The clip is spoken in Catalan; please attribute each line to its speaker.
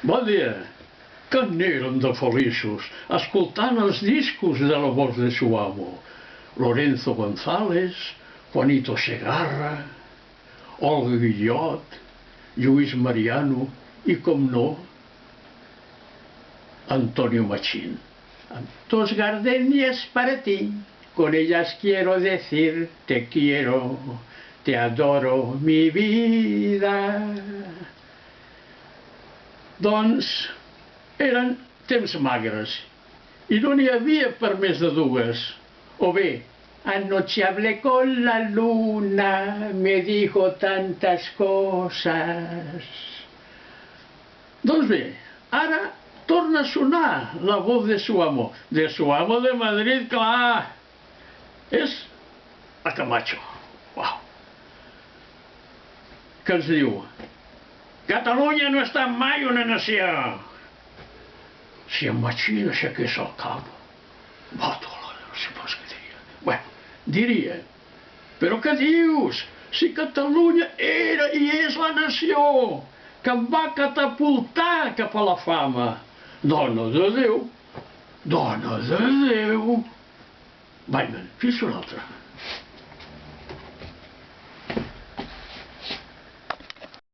Speaker 1: Bon dia. Que n'eren de feliços, escoltant els discos de la voz de su amo. Lorenzo González, Juanito Segarra, Olga Guillot, Lluís Mariano y, com no, Antonio Machín. Tus gardenias para ti, con ellas quiero decir te quiero, te adoro, mi vida. Doncs eren temps magres i no n'hi havia per més de dues. O bé, anoche hablé con la luna, me dijo tantas cosas. Doncs bé, ara torna a sonar la voz de su amo de Madrid, clar. És a Camacho. Uau. Que ens diu: Catalunya no ha estat mai una nació. Si en Machín aixequés el cap, no sé pas què diria. Bé, diria, però què dius? Si Catalunya era i és la nació que em va catapultar cap a la fama. Dona de Déu, dona de Déu. Vaja, fins una altra.